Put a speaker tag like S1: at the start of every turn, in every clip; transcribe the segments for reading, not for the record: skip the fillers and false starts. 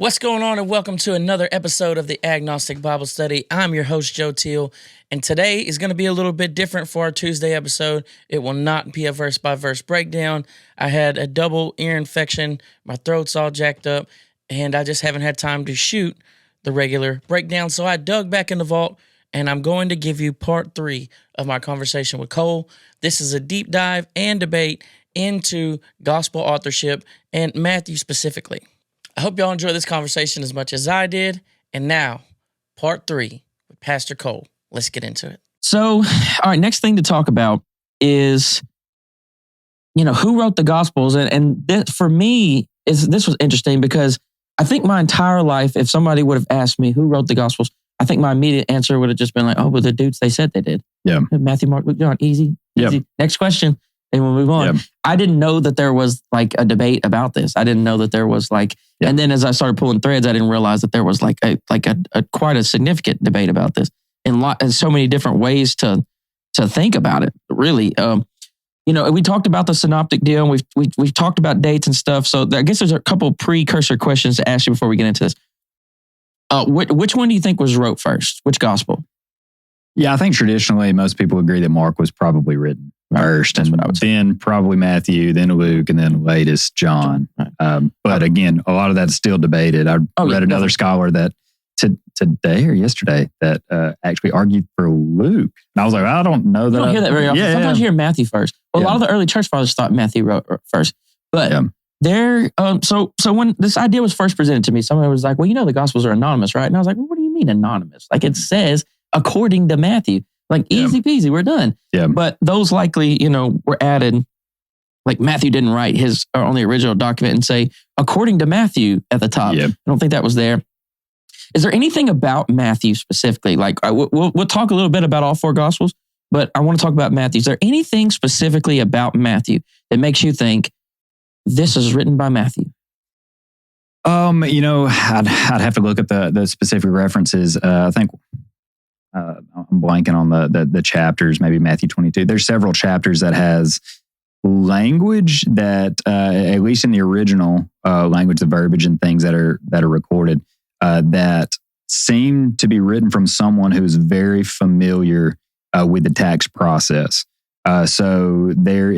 S1: What's going on, and welcome to another episode of the Agnostic Bible Study. I'm your host, Joe Teal, and today is going to be a little bit different for our Tuesday episode. It will not be a verse-by-verse breakdown. I had a double ear infection, my throat's all jacked up, and I just haven't had time to shoot the regular breakdown, so I dug back in the vault, and I'm going to give you part 3 of my conversation with Cole. This is a deep dive and debate into gospel authorship and Matthew specifically. I hope y'all enjoy this conversation as much as I did. And now, part 3 with Pastor Cole. Let's get into it. So, all right, next thing to talk about is, who wrote the Gospels? And this, for me, this was interesting because I think my entire life, if somebody would have asked me who wrote the Gospels, I think my immediate answer would have just been like, oh, well, the dudes they said they did.
S2: Yeah.
S1: Matthew, Mark, Luke, John, easy.
S2: Yep.
S1: Next question. And we'll move on. Yep. I didn't know that there was like a debate about this. I didn't know that there was like, and then as I started pulling threads, I didn't realize that there was like a quite a significant debate about this and so many different ways to think about it. Really, we talked about the synoptic deal. And we've talked about dates and stuff. So I guess there's a couple precursor questions to ask you before we get into this. Which one do you think was wrote first? Which gospel?
S2: Yeah, I think traditionally most people agree that Mark was probably written first, and then probably Matthew, then Luke, and then latest John. But again, a lot of that's still debated. I read another scholar that today or yesterday that actually argued for Luke. And I was like, I don't know that.
S1: You don't hear that very often. Sometimes you hear Matthew first. Well, a lot of the early church fathers thought Matthew wrote first. But so when this idea was first presented to me, somebody was like, well, the Gospels are anonymous, right? And I was like, well, what do you mean anonymous? Like it says, according to Matthew. Like easy peasy, we're done.
S2: Yeah.
S1: But those likely, were added. Like Matthew didn't write his on the original document and say, according to Matthew at the top.
S2: Yeah.
S1: I don't think that was there. Is there anything about Matthew specifically? Like we'll talk a little bit about all 4 Gospels, but I want to talk about Matthew. Is there anything specifically about Matthew that makes you think this is written by Matthew?
S2: I'd have to look at the specific references. I think. I'm blanking on the chapters, maybe Matthew 22. There's several chapters that has language that, at least in the original language, the verbiage and things that are recorded, that seem to be written from someone who is very familiar with the tax process. So there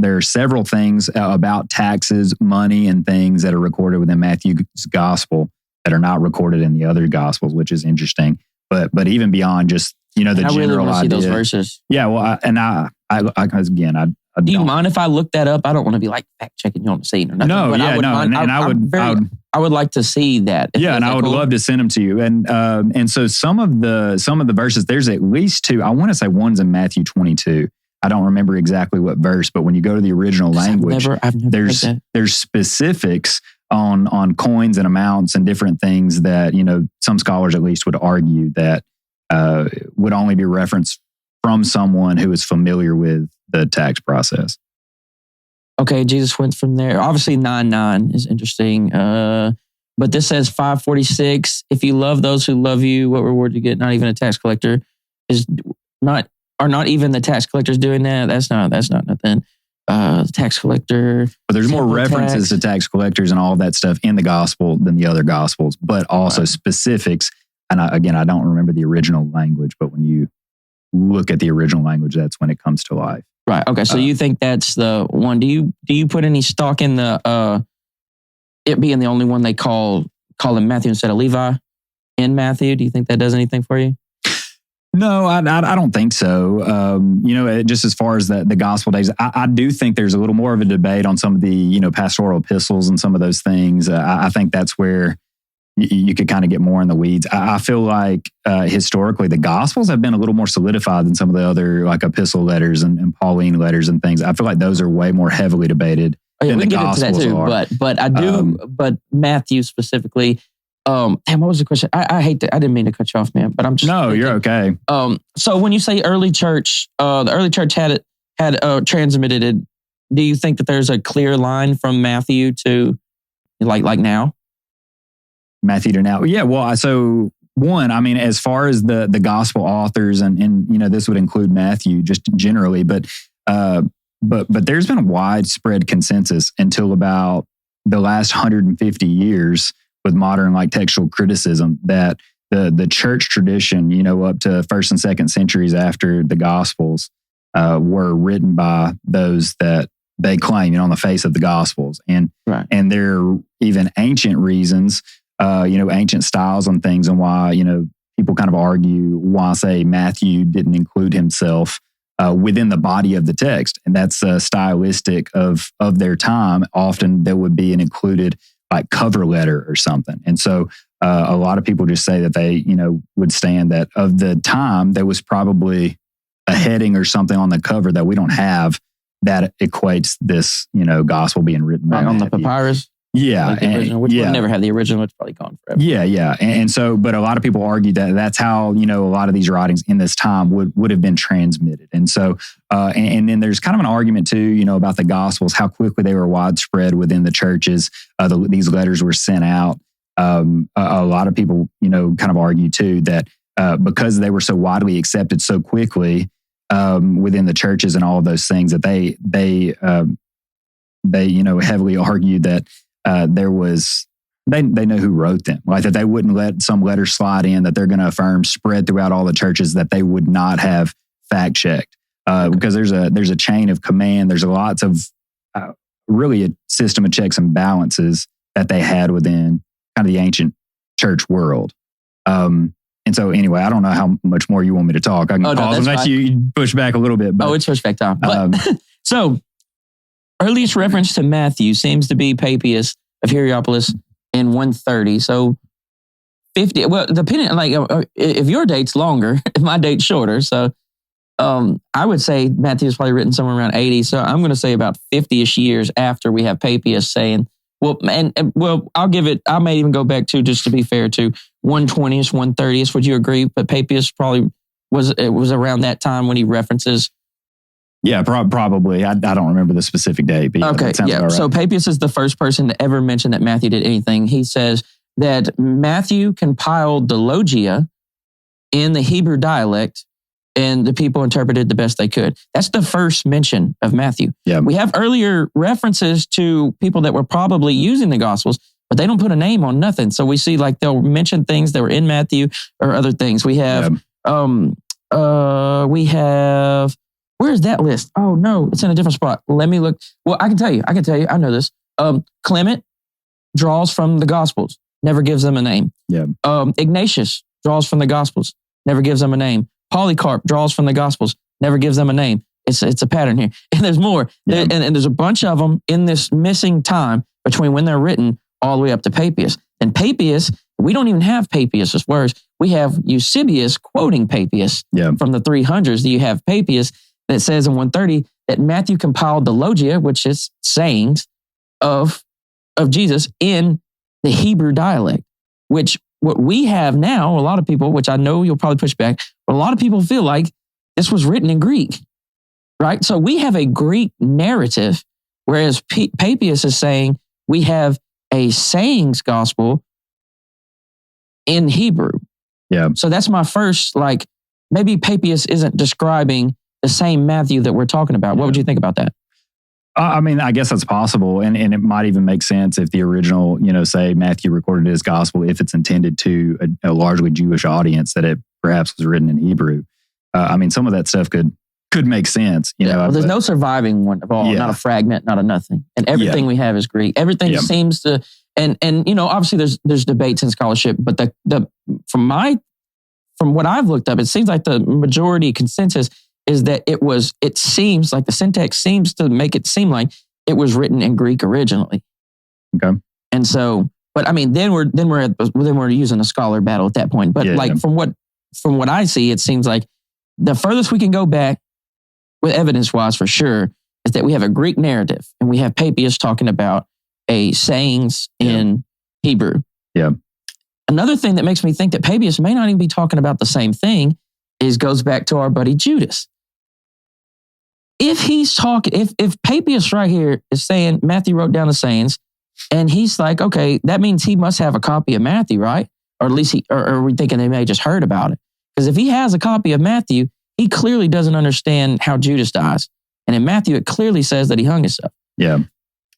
S2: are several things about taxes, money, and things that are recorded within Matthew's gospel that are not recorded in the other gospels, which is interesting. But even beyond just, the general idea. I really want to see those verses. Yeah, well,
S1: do you mind if I look that up? I don't want to be like fact checking you on the scene or nothing.
S2: No,
S1: but I would like to see that.
S2: Yeah, and I would love to send them to you. And so some of the verses, there's at least 2. I want to say one's in Matthew 22. I don't remember exactly what verse, but when you go to the original language,
S1: I've never
S2: there's specifics on coins and amounts and different things that, some scholars at least would argue that would only be referenced from someone who is familiar with the tax process.
S1: Okay, Jesus went from there. Obviously 9:9 is interesting. But this says 5:46, if you love those who love you, what reward do you get? Not even a tax collector are not even the tax collectors doing that. That's not nothing. Tax collector.
S2: But there's more references to tax collectors and all that stuff in the gospel than the other gospels, but also specifics. And I don't remember the original language, but when you look at the original language, that's when it comes to life.
S1: Right. Okay. So you think that's the one? Do you put any stock in the it being the only one they call him Matthew instead of Levi in Matthew? Do you think that does anything for you?
S2: No, I don't think so. Just as far as the gospel days, I do think there's a little more of a debate on some of the, pastoral epistles and some of those things. I think that's where you could kind of get more in the weeds. I feel like historically the Gospels have been a little more solidified than some of the other like epistle letters and Pauline letters and things. I feel like those are way more heavily debated than the Gospels are.
S1: But I do, but Matthew specifically. What was the question? I hate that. I didn't mean to cut you off, man. But I'm just
S2: you're okay.
S1: So when you say early church, the early church had transmitted it. Do you think that there's a clear line from Matthew to like now?
S2: Matthew to now. Yeah, well, so one, I mean, as far as the gospel authors and this would include Matthew just generally, but there's been a widespread consensus until about the last 150 years with modern like textual criticism that the church tradition, up to first and second centuries after the Gospels, were written by those that they claim, on the face of the Gospels, and there are even ancient reasons, ancient styles on things, and why people kind of argue why, say, Matthew didn't include himself within the body of the text, and that's stylistic of their time. Often there would be an included like cover letter or something, and so a lot of people just say that they would stand that of the time there was probably a heading or something on the cover that we don't have that equates this gospel being written by
S1: on
S2: Matthew.
S1: the papyrus.
S2: Yeah,
S1: like which would never have the original. It's probably gone forever.
S2: Yeah, and so, but a lot of people argue that that's how a lot of these writings in this time would have been transmitted, and so, and then there's kind of an argument too, about the Gospels, how quickly they were widespread within the churches. These letters were sent out. A lot of people, kind of argue too that because they were so widely accepted so quickly within the churches and all of those things, that they heavily argued that. There was, they know who wrote them, like that they wouldn't let some letter slide in that they're going to affirm spread throughout all the churches that they would not have fact checked, because there's a chain of command. There's lots of really a system of checks and balances that they had within kind of the ancient church world. And so anyway, I don't know how much more you want me to talk. I can pause and let you push back a little bit. But,
S1: it's push back time. But, so earliest reference to Matthew seems to be Papias of Hierapolis in 130. So 50. Well, depending, like if your date's longer, if my date's shorter. So I would say Matthew was probably written somewhere around 80. So I'm going to say about 50-ish years after we have Papias saying, I'll give it. I may even go back to, just to be fair, to 120ish, 130ish. Would you agree? But Papias probably was around that time when he references.
S2: Yeah, probably. I don't remember the specific date. But
S1: okay, yeah. Right. So Papias is the first person to ever mention that Matthew did anything. He says that Matthew compiled the Logia in the Hebrew dialect, and the people interpreted the best they could. That's the first mention of Matthew.
S2: Yeah.
S1: We have earlier references to people that were probably using the Gospels, but they don't put a name on nothing. So we see like they'll mention things that were in Matthew or other things. We have, where's that list? Oh no, it's in a different spot. Let me look. Well, I can tell you. I know this. Clement draws from the Gospels, never gives them a name.
S2: Yeah.
S1: Ignatius draws from the Gospels, never gives them a name. Polycarp draws from the Gospels, never gives them a name. It's a pattern here. And there's more. Yeah. And there's a bunch of them in this missing time between when they're written all the way up to Papias. And Papias, we don't even have Papias' words. We have Eusebius quoting Papias from the 300s. You have Papias that says in 130 that Matthew compiled the Logia, which is sayings of Jesus in the Hebrew dialect, which what we have now, a lot of people, which I know you'll probably push back, but a lot of people feel like this was written in Greek, right? So we have a Greek narrative, whereas Papias is saying we have a sayings gospel in Hebrew.
S2: Yeah.
S1: So that's my first, like, maybe Papias isn't describing the same Matthew that we're talking about. What would you think about that?
S2: I mean, I guess that's possible. And it might even make sense if the original, say Matthew recorded his gospel, if it's intended to a largely Jewish audience, that it perhaps was written in Hebrew. I mean, some of that stuff could make sense.
S1: Well, there's no surviving one of all, not a fragment, not a nothing. And everything we have is Greek. Everything seems to, and obviously there's debates in scholarship, but from what I've looked up, it seems like the majority consensus is that it seems like the syntax seems to make it seem like it was written in Greek originally.
S2: Okay.
S1: And so, but I mean, then we're using a scholar battle at that point. But from what I see, it seems like the furthest we can go back with evidence-wise for sure is that we have a Greek narrative and we have Papias talking about a sayings in Hebrew.
S2: Yeah.
S1: Another thing that makes me think that Papias may not even be talking about the same thing goes back to our buddy Judas. If he's talking, if Papias right here is saying Matthew wrote down the sayings, and he's like, okay, that means he must have a copy of Matthew, right? Or at least or are we thinking they may have just heard about it? Because if he has a copy of Matthew, he clearly doesn't understand how Judas dies. And in Matthew, it clearly says that he hung himself.
S2: Yeah.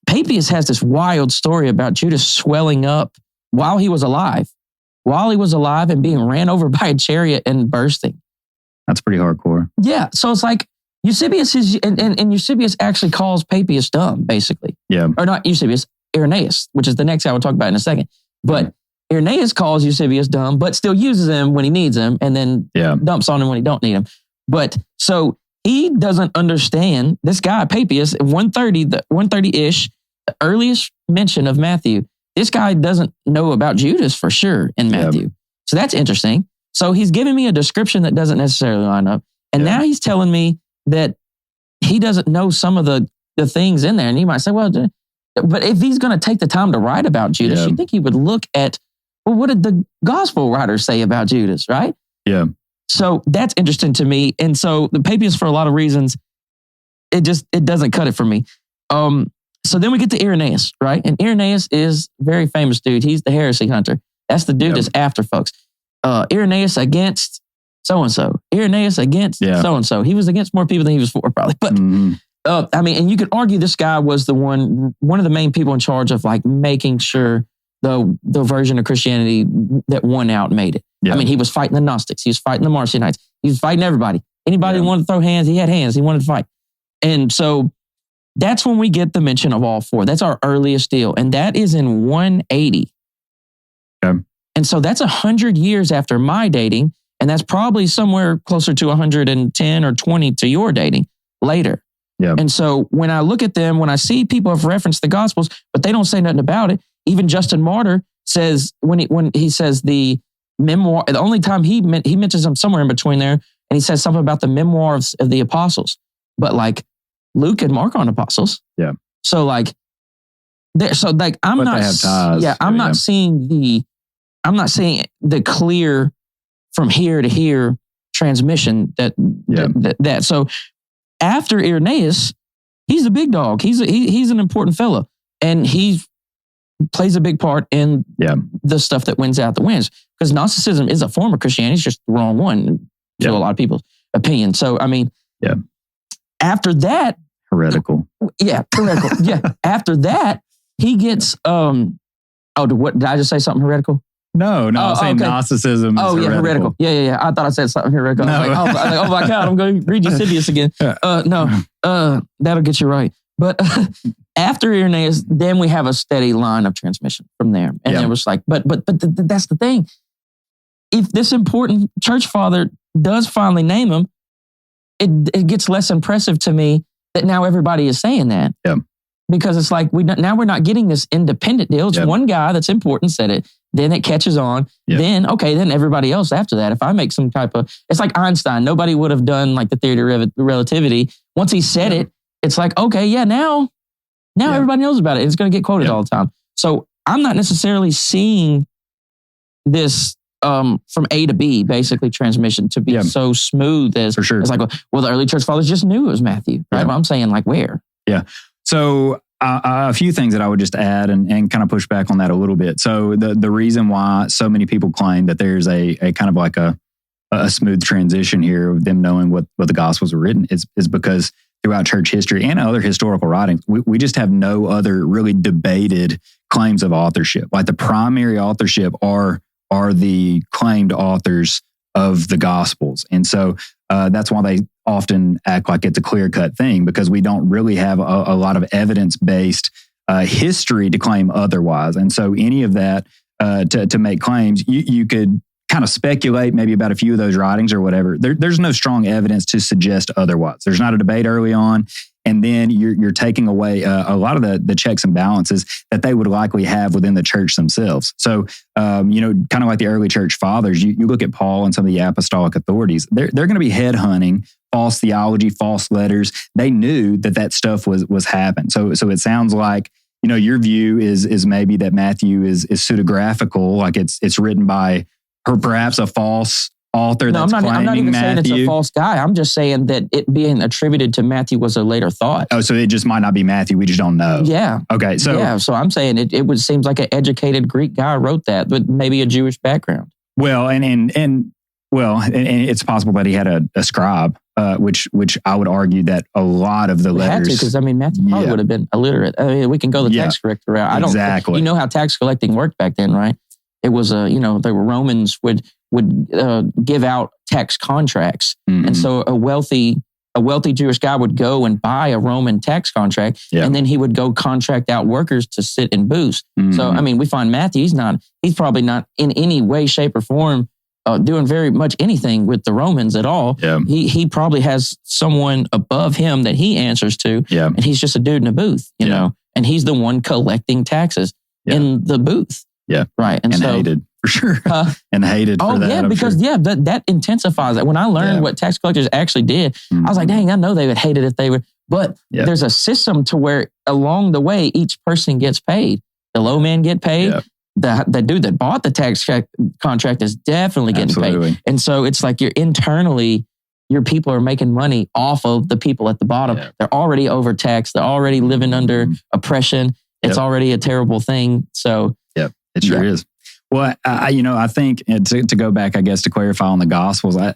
S1: Papias has this wild story about Judas swelling up
S3: while he was alive and being ran over by a chariot and bursting.
S2: That's pretty hardcore.
S3: Yeah. So it's like Eusebius is, and Eusebius actually calls Papias dumb, basically.
S2: Yeah.
S3: Or not Eusebius, Irenaeus, which is the next guy we'll talk about in a second. But Irenaeus calls Eusebius dumb, but still uses him when he needs him and then dumps on him when he don't need him. But so he doesn't understand this guy, Papias, 130-ish, the earliest mention of Matthew. This guy doesn't know about Judas for sure in Matthew. So that's interesting. So he's giving me a description that doesn't necessarily line up. And now he's telling me that he doesn't know some of the things in there. And you might say, well, but if he's going to take the time to write about Judas, you think he would look at, well, what did the gospel writers say about Judas, right?
S2: Yeah.
S3: So that's interesting to me. And so the Papias, for a lot of reasons, it doesn't cut it for me. So then we get to Irenaeus, right? And Irenaeus is a very famous dude. He's the heresy hunter. That's the dude that's after folks. Irenaeus against so-and-so. Irenaeus against so-and-so. He was against more people than he was for, probably. But I mean, and you could argue this guy was one of the main people in charge of like making sure the version of Christianity that won out made it. Yeah. I mean, he was fighting the Gnostics. He was fighting the Marcionites. He was fighting everybody. Anybody who wanted to throw hands, he had hands. He wanted to fight. And so that's when we get the mention of all four. That's our earliest deal. And that is in 180.
S2: Okay.
S3: And so that's 100 years after my dating. And that's probably somewhere closer to 110 or 20 to your dating later.
S2: Yeah.
S3: And so when I look at them, when I see people have referenced the Gospels, but they don't say nothing about it, even Justin Martyr says, when he says the memoir, the only time he mentions them somewhere in between there, and he says something about the memoirs of the apostles. But like Luke and Mark aren't apostles.
S2: Yeah.
S3: So like, I'm
S2: but
S3: not,
S2: they have ties.
S3: yeah, I'm not seeing the clear from here to here transmission that. So after Irenaeus, he's a big dog. He's an important fellow, and he plays a big part in the stuff that wins out the wins. Because Gnosticism is a form of Christianity. It's just the wrong one to a lot of people's opinion. So I mean, after that,
S2: heretical.
S3: Yeah, heretical. After that, he gets. Did I just say something heretical?
S2: No, I'm saying Gnosticism is heretical.
S3: Yeah. I thought I said something heretical.
S2: No.
S3: I was like, oh my God, I'm going to read Eusebius again. That'll get you right. But after Irenaeus, then we have a steady line of transmission from there. And it was like, but that's the thing. If this important church father does finally name him, it gets less impressive to me that now everybody is saying that.
S2: Yeah.
S3: Because it's like, we're not getting this independent deal. It's one guy that's important said it. Then it catches on. Then everybody else after that. If I make some type of, it's like Einstein. Nobody would have done like the theory of relativity. Once he said it, it's like, okay, now everybody knows about it. It's going to get quoted all the time. So I'm not necessarily seeing this from A to B, basically transmission to be so smooth as,
S2: for sure.
S3: It's like, well, the early church fathers just knew it was Matthew, right? But I'm saying like where?
S2: Yeah. So a few things that I would just add and kind of push back on that a little bit. So the reason why so many people claim that there's a kind of like a smooth transition here of them knowing what the Gospels were written is because throughout church history and other historical writings, we just have no other really debated claims of authorship. Like the primary authorship are the claimed authors of the Gospels. And so that's why they often act like it's a clear-cut thing, because we don't really have a lot of evidence-based history to claim otherwise. And so any of that to make claims, you could kind of speculate maybe about a few of those writings or whatever. There's no strong evidence to suggest otherwise. There's not a debate early on. And then you're taking away a lot of the checks and balances that they would likely have within the church themselves. So, kind of like the early church fathers, you look at Paul and some of the apostolic authorities, they're going to be headhunting false theology, false letters. They knew that stuff was happening. So it sounds like, your view is maybe that Matthew is pseudegraphical, like it's written by perhaps a false author that's claiming Matthew. I'm not even saying it's a false guy. I'm just saying that it being attributed to Matthew was a later thought. Oh, so it just might not be Matthew. We just don't know. Yeah. Okay. So so I'm saying it seems like an educated Greek guy wrote that with maybe a Jewish background. Well, and it's possible that he had a scribe, which I would argue that a lot of the letters had to, because Matthew probably would have been illiterate. We can go the tax collector route. Exactly. You know how tax collecting worked back then, right?
S3: It was the Romans would give out tax contracts, and so a wealthy Jewish guy would go and buy a Roman tax contract, and then he would go contract out workers to sit in booths. So, I mean, we find Matthew, he's probably not in any way, shape, or form doing very much anything with the Romans at all.
S2: Yeah.
S3: He probably has someone above him that he answers to, and he's just a dude in a booth, you know, and he's the one collecting taxes in the booth.
S2: Yeah.
S3: Right.
S2: And so, hated. For sure. And hated for that.
S3: Yeah, because that intensifies it. When I learned what tax collectors actually did, I was like, dang, I know they would hate it if they would. But there's a system to where along the way, each person gets paid. The low man get paid. The dude that bought the tax contract is definitely getting paid. And so it's like your people are making money off of the people at the bottom. Yeah. They're already overtaxed. They're already living under oppression. It's already a terrible thing. So
S2: it sure is. Well, I think to go back, I guess, to clarify on the Gospels, I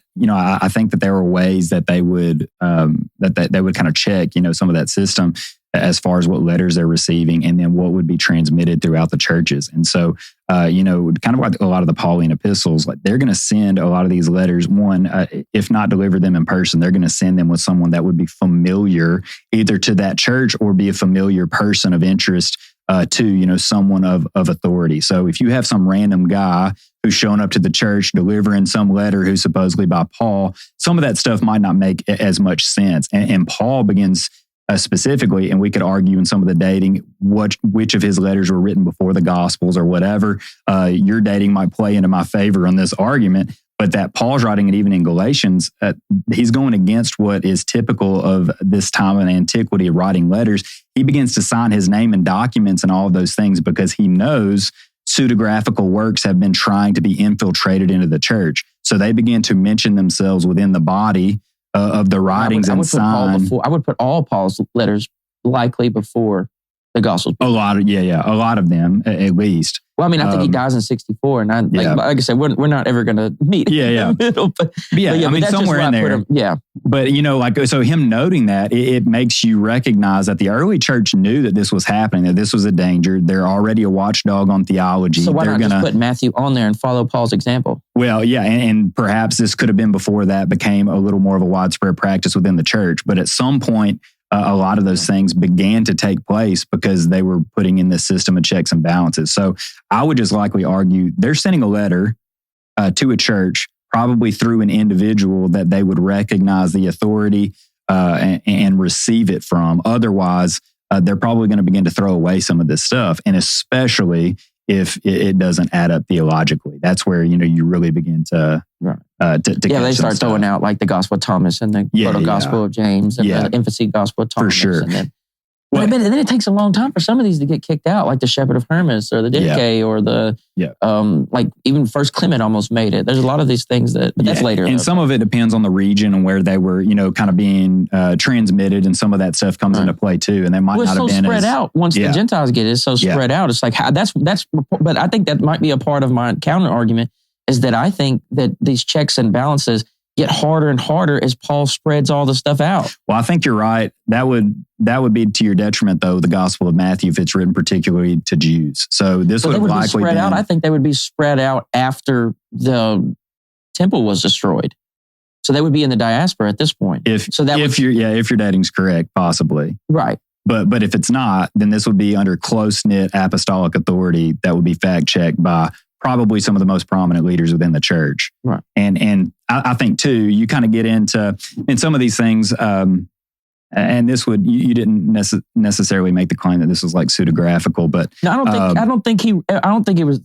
S2: think that there were ways that they would that they would kind of check, some of that system as far as what letters they're receiving and then what would be transmitted throughout the churches. And so, kind of like a lot of the Pauline epistles, like they're going to send a lot of these letters. One, if not deliver them in person, they're going to send them with someone that would be familiar either to that church or be a familiar person of interest to, someone of authority. So if you have some random guy who's showing up to the church delivering some letter who's supposedly by Paul, some of that stuff might not make as much sense. And Paul begins specifically, and we could argue in some of the dating, which of his letters were written before the Gospels or whatever. Your dating might play into my favor on this argument, but that Paul's writing it even in Galatians, he's going against what is typical of this time in antiquity of writing letters. He begins to sign his name in documents and all of those things because he knows pseudegraphical works have been trying to be infiltrated into the church. So they begin to mention themselves within the body of the writings and sign.
S3: I would put all Paul's letters likely before the Gospels.
S2: A lot of them at least.
S3: Well, I mean, I think he dies in 64, and like I said, we're not ever going to meet in the middle. But
S2: I mean, somewhere in there. But so him noting that, it makes you recognize that the early church knew that this was happening, that this was a danger. They're already a watchdog on theology.
S3: So why not just put Matthew on there and follow Paul's example?
S2: Well, and perhaps this could have been before that became a little more of a widespread practice within the church. But at some point, a lot of those things began to take place because they were putting in this system of checks and balances. So I would just likely argue they're sending a letter to a church, probably through an individual that they would recognize the authority and receive it from. Otherwise, they're probably going to begin to throw away some of this stuff, and especially if it doesn't add up theologically. That's where, you really begin to
S3: they start throwing out like the Gospel of Thomas and the Proto-Gospel of James and the Infancy Gospel of Thomas.
S2: For sure.
S3: And then it takes a long time for some of these to get kicked out, like the Shepherd of Hermas or the Didache or the, like even First Clement almost made it. There's a lot of these things but that's later.
S2: And some of it depends on the region and where they were, kind of being transmitted, and some of that stuff comes into play too. And they might not have been
S3: spread out once the Gentiles get it. It's so spread out. It's like, but I think that might be a part of my counter argument is that I think that these checks and balances get harder and harder as Paul spreads all the stuff out.
S2: Well, I think you're right. That would be to your detriment, though, the Gospel of Matthew, if it's written particularly to Jews. So this would likely
S3: be spread out. I think they would be spread out after the temple was destroyed. So they would be in the diaspora at this point. If
S2: your dating's correct, possibly.
S3: Right.
S2: But if it's not, then this would be under close-knit apostolic authority that would be fact-checked by probably some of the most prominent leaders within the church.
S3: Right.
S2: And I think too, you kind of get into in some of these things, and this would, you didn't necessarily make the claim that this was like pseudegraphical, but
S3: no, I don't think it was,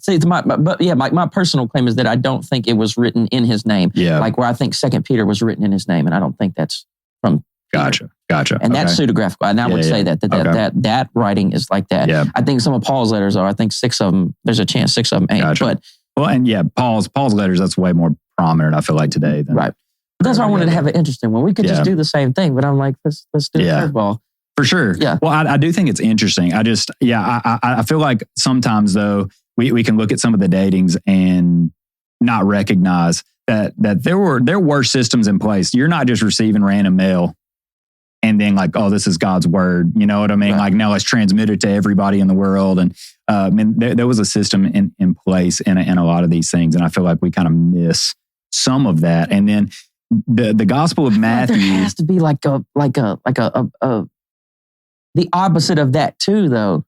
S3: my personal claim is that I don't think it was written in his name.
S2: Yeah.
S3: Like where I think 2 Peter was written in his name, and I don't think that's from
S2: Gotcha.
S3: And that's pseudegraphical. And I would say that writing is like that. Yeah. I think some of Paul's letters are, I think 6 of them, there's a chance 6 of them ain't.
S2: Gotcha. Paul's letters, that's way more prominent, I feel like, today.
S3: Right. But that's why I wanted to have an interesting one. We could just do the same thing, but I'm like, let's do a curveball.
S2: For sure.
S3: Yeah.
S2: Well, I do think it's interesting. I feel like sometimes though, we can look at some of the datings and not recognize that there were systems in place. You're not just receiving random mail and then like, oh, this is God's word. You know what I mean?
S3: Right.
S2: Like now let's transmit it to everybody in the world. And there was a system in place in a lot of these things. And I feel like we kind of miss some of that. And then the Gospel of Matthew.
S3: There has to be like a the opposite of that too, though.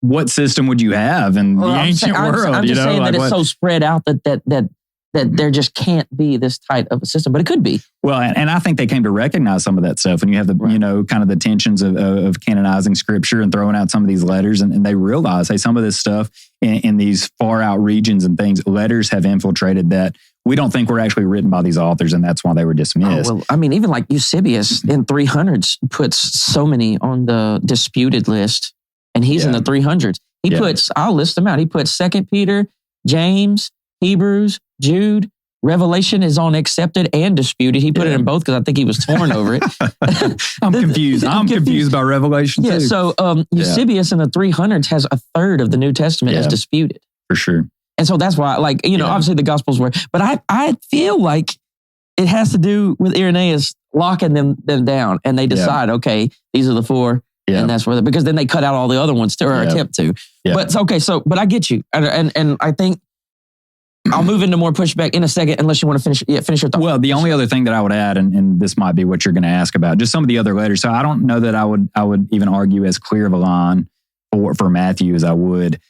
S2: What system would you have in the ancient world?
S3: I'm just saying
S2: like
S3: that it's so spread out that there just can't be this tight of a system, but it could be.
S2: Well, and I think they came to recognize some of that stuff. And you have the,
S3: Right.
S2: kind of the tensions of canonizing scripture and throwing out some of these letters. And they realize, hey, some of this stuff in these far out regions and things, letters have infiltrated that we don't think were actually written by these authors. And that's why they were dismissed.
S3: Oh, well, I mean, even like Eusebius in 300s puts so many on the disputed list, and he's in the 300s. He puts, I'll list them out. He puts 2 Peter, James, Hebrews, Jude. Revelation is on accepted and disputed. He put it in both because I think he was torn over it.
S2: I'm confused. I'm confused by Revelation too.
S3: So Eusebius in the 300s has a third of the New Testament as disputed.
S2: For sure.
S3: And so that's why, like, obviously the Gospels were, but I feel like it has to do with Irenaeus locking them down, and they decide, okay, these are the 4. Yeah. And that's where because then they cut out all the other ones to, or attempt to. Yeah. But okay, but I get you. And I think I'll move into more pushback in a second unless you want to finish your thought.
S2: Well, the only other thing that I would add, and this might be what you're going to ask about, just some of the other letters. So I don't know that I would even argue as clear of a line for Matthew as I would.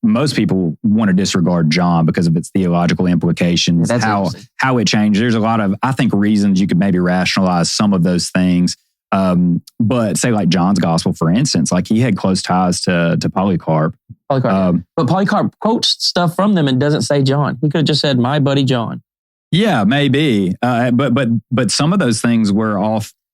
S2: Most people want to disregard John because of its theological implications, how it changed. There's a lot of, I think, reasons you could maybe rationalize some of those things. But say like John's gospel, for instance, like he had close ties to Polycarp.
S3: But Polycarp quotes stuff from them and doesn't say John. He could have just said, my buddy John.
S2: Yeah, maybe. But some of those things were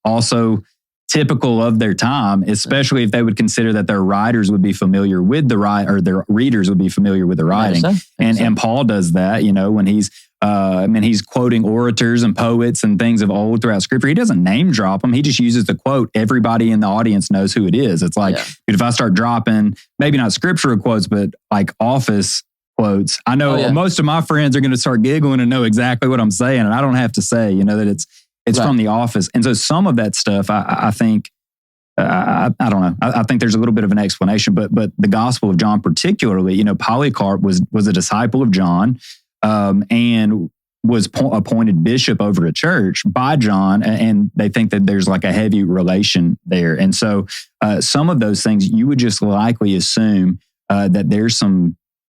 S2: also typical of their time, especially if they would consider that their writers would be familiar with the or their readers would be familiar with the writing. And Paul does that, when he's quoting orators and poets and things of old throughout Scripture. He doesn't name drop them. He just uses the quote. Everybody in the audience knows who it is. It's like, dude, if I start dropping, maybe not scriptural quotes, but like office quotes, I know most of my friends are going to start giggling and know exactly what I'm saying. And I don't have to say, that it's from The Office. And so some of that stuff, I think, I don't know. I think there's a little bit of an explanation, but the Gospel of John particularly, Polycarp was a disciple of John, and was appointed bishop over a church by John, and they think that there's like a heavy relation there. And so some of those things you would just likely assume that there's some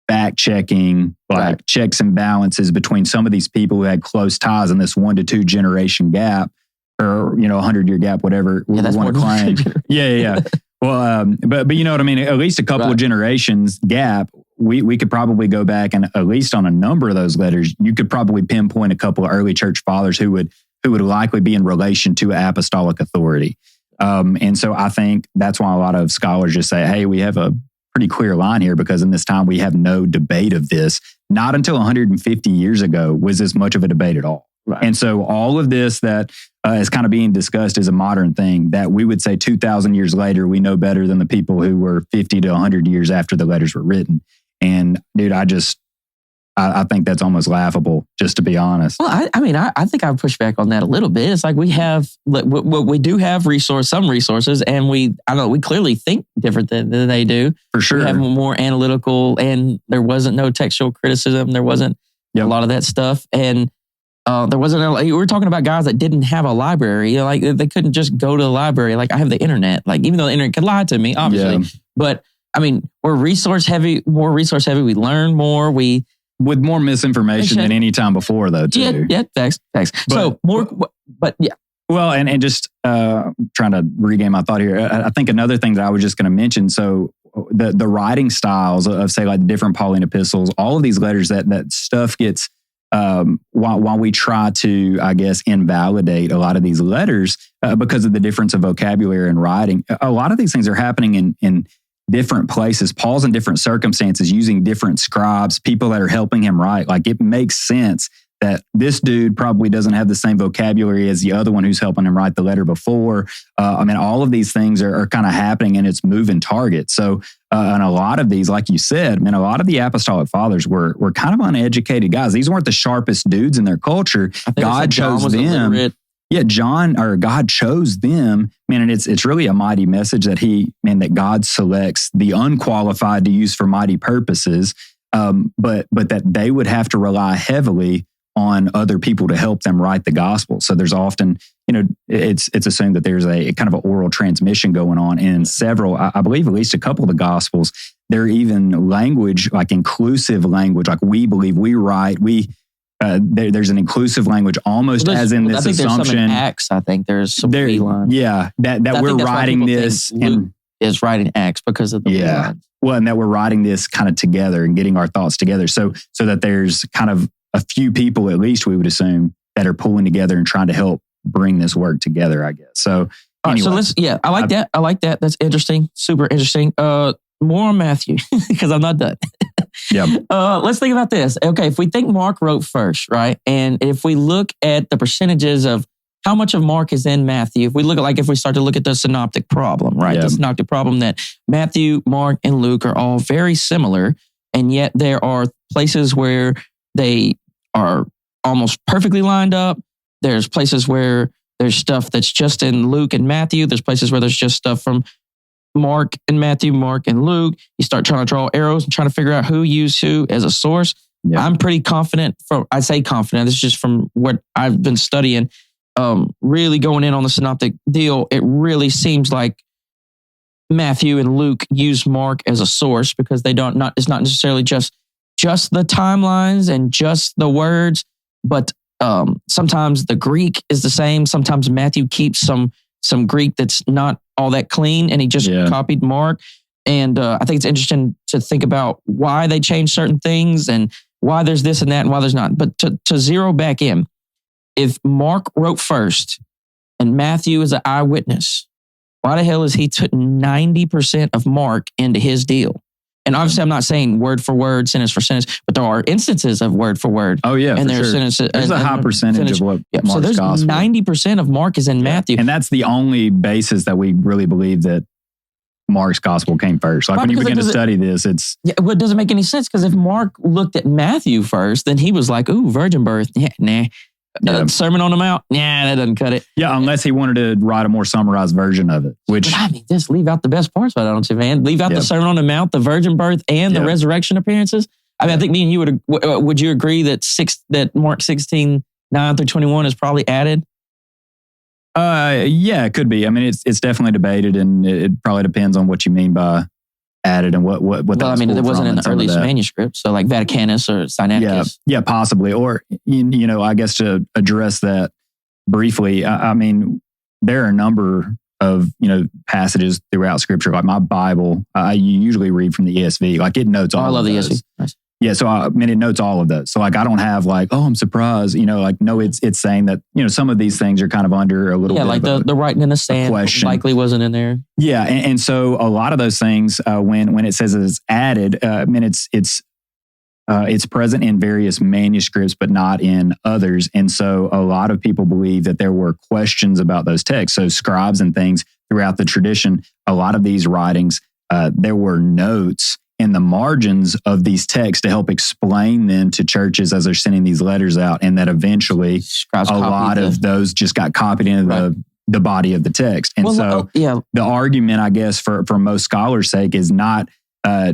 S2: fact-checking, like checks and balances between some of these people who had close ties in this 1 to 2 generation gap, or 100-year gap, whatever we want to claim. Yeah. Well, but you know what I mean. At least a couple of generations gap. We could probably go back and at least on a number of those letters, you could probably pinpoint a couple of early church fathers who would likely be in relation to apostolic authority. And so I think that's why a lot of scholars just say, hey, we have a pretty clear line here, because in this time we have no debate of this. Not until 150 years ago was this much of a debate at all. Right. And so all of this that is kind of being discussed is a modern thing that we would say 2,000 years later, we know better than the people who were 50 to 100 years after the letters were written. And dude, I think that's almost laughable, just to be honest.
S3: Well, I think I would push back on that a little bit. It's like we do have some resources, and we clearly think different than they do.
S2: For sure.
S3: We have more analytical, and there wasn't no textual criticism. There wasn't a lot of that stuff. And there wasn't, we were talking about guys that didn't have a library. Like they couldn't just go to the library. Like I have the internet, like even though the internet could lie to me, obviously. Yeah. But I mean, we're more resource heavy. We learn more.
S2: With more misinformation than any time before, though, too.
S3: Yeah, thanks. So more, but yeah.
S2: Well, and just trying to regain my thought here, I think another thing that I was just going to mention, so the writing styles of, say, like the different Pauline epistles, all of these letters, that stuff gets, while we try to, I guess, invalidate a lot of these letters because of the difference of vocabulary and writing, a lot of these things are happening in different places. Paul's in different circumstances, using different scribes, people that are helping him write. Like it makes sense that this dude probably doesn't have the same vocabulary as the other one who's helping him write the letter before. All of these things are kind of happening, and it's moving targets. So, and a lot of these, like you said, a lot of the apostolic fathers were kind of uneducated guys. These weren't the sharpest dudes in their culture. God chose them. God chose them, man, and it's really a mighty message that that God selects the unqualified to use for mighty purposes, but that they would have to rely heavily on other people to help them write the gospel. So there's often, it's assumed that there's a kind of an oral transmission going on in several, I believe at least a couple of the gospels. There are even language, like inclusive language, like we believe, we write, there's an inclusive language almost as in this assumption.
S3: There's some in Acts, I think there's some B lines.
S2: Yeah, that we're writing this.
S3: Luke is writing Acts because of the B lines.
S2: Well, and that we're writing this kind of together and getting our thoughts together. So that there's kind of a few people, at least we would assume, that are pulling together and trying to help bring this work together, I guess. So anyway,
S3: I like that. I like that. That's interesting. Super interesting. More on Matthew, because I'm not done.
S2: Yeah.
S3: Let's think about this. Okay, if we think Mark wrote first, right? And if we look at the percentages of how much of Mark is in Matthew, if we start to look at the synoptic problem, right?
S2: Yeah.
S3: The synoptic problem that Matthew, Mark, and Luke are all very similar, and yet there are places where they are almost perfectly lined up. There's places where there's stuff that's just in Luke and Matthew. There's places where there's just stuff from Mark and Matthew, Mark and Luke. You start trying to draw arrows and trying to figure out who used who as a source. Yeah. I'm pretty confident. I say confident. This is just from what I've been studying. Really going in on the synoptic deal, it really seems like Matthew and Luke use Mark as a source because it's not necessarily just the timelines and just the words, but sometimes the Greek is the same. Sometimes Matthew keeps some Greek that's not all that clean, and he just copied Mark. And I think it's interesting to think about why they changed certain things and why there's this and that and why there's not. But to zero back in, if Mark wrote first and Matthew is an eyewitness, why the hell is he putting 90% of Mark into his deal? And obviously, I'm not saying word for word, sentence for sentence, but there are instances of word for word.
S2: Oh yeah,
S3: and
S2: there's
S3: sentences.
S2: There's a high percentage of what Mark's
S3: so there's
S2: gospel.
S3: 90% of Mark is in Matthew,
S2: and that's the only basis that we really believe that Mark's gospel came first. Like when you begin to study this, it
S3: doesn't make any sense because if Mark looked at Matthew first, then he was like, "Ooh, virgin birth, nah." Sermon on the Mount, that doesn't cut it.
S2: Yeah, unless he wanted to write a more summarized version of it. Which
S3: just leave out the best parts about it, don't you, man? Leave out the Sermon on the Mount, the virgin birth, and the resurrection appearances. I think me and you would you agree that Mark 16, 9 through 21 is probably added?
S2: Yeah, it could be. I mean, it's definitely debated, and it probably depends on what you mean by added and what. Well,
S3: I mean, it wasn't in the earliest manuscript, so like Vaticanus or Sinaiticus.
S2: Yeah, possibly. Or I guess to address that briefly, I mean, there are a number of passages throughout Scripture. Like my Bible, I usually read from the ESV. Like it notes all.
S3: I love
S2: of
S3: the
S2: those.
S3: ESV. Nice.
S2: Yeah, so it notes all of those. So like I don't have like, oh, I'm surprised. No, it's saying that some of these things are kind of under a little bit
S3: like
S2: of
S3: the writing in the sand likely wasn't in there.
S2: Yeah, and so a lot of those things when it says it's added, it's present in various manuscripts, but not in others. And so a lot of people believe that there were questions about those texts. So scribes and things throughout the tradition, a lot of these writings, there were notes in the margins of these texts to help explain them to churches as they're sending these letters out, and that eventually a lot of those just got copied into the body of the text. And the argument, I guess, for most scholars' sake is not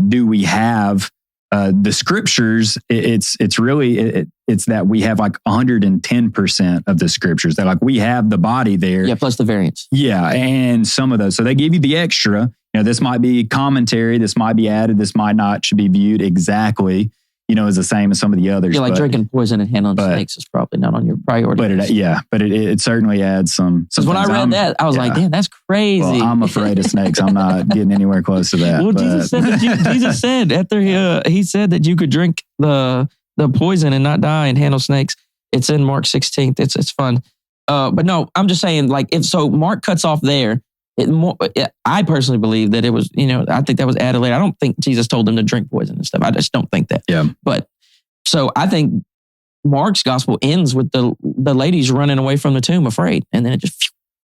S2: do we have the scriptures. It's really that we have like 110% of the scriptures. That like we have the body there.
S3: Yeah, plus the variants.
S2: Yeah, and some of those. So they give you the extra. This might be commentary, this might be added, this might not, should be viewed exactly, as the same as some of the others.
S3: Yeah, like drinking poison and handling snakes is probably not on your priority.
S2: But it certainly adds some.
S3: Because when I read that, I was like, damn, that's crazy.
S2: Well, I'm afraid of snakes. I'm not getting anywhere close to that.
S3: Well, Jesus said after he said that you could drink the poison and not die and handle snakes. It's in Mark 16. It's fun. But no, I'm just saying, like, if so, Mark cuts off there. I personally believe that it was, I think that was added later. I don't think Jesus told them to drink poison and stuff. I just don't think that.
S2: Yeah.
S3: But so I think Mark's gospel ends with the ladies running away from the tomb afraid. And then it just,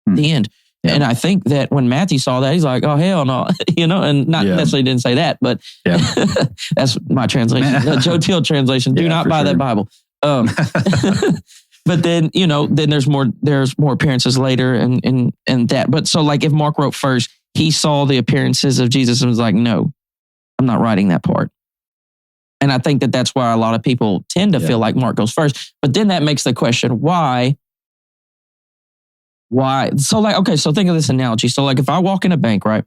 S3: the end. Yeah. And I think that when Matthew saw that, he's like, oh, hell no, and not necessarily didn't say that, but that's my translation. The Joe Teal translation. Do not buy that Bible. But then, then there's more appearances later and that. But so like if Mark wrote first, he saw the appearances of Jesus and was like, no, I'm not writing that part. And I think that's why a lot of people tend to feel like Mark goes first. But then that makes the question, why? So like, okay, so think of this analogy. So like if I walk in a bank, right?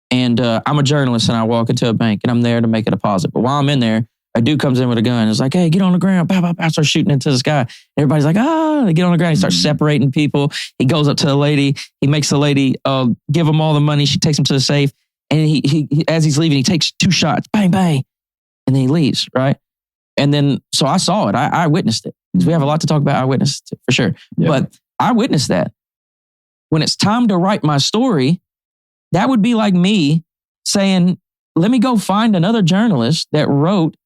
S3: And I'm a journalist and I walk into a bank and I'm there to make a deposit. But while I'm in there, a dude comes in with a gun and is like, hey, get on the ground. Pow, pow, pow, starts shooting into the sky. Everybody's like, they get on the ground. He starts separating people. He goes up to the lady. He makes the lady give him all the money. She takes him to the safe. And he as he's leaving, he takes 2 shots. Bang, bang. And then he leaves, right? And then, so I saw it. I witnessed it. Because we have a lot to talk about eyewitness for sure. Yeah. But I witnessed that. When it's time to write my story, that would be like me saying, let me go find another journalist that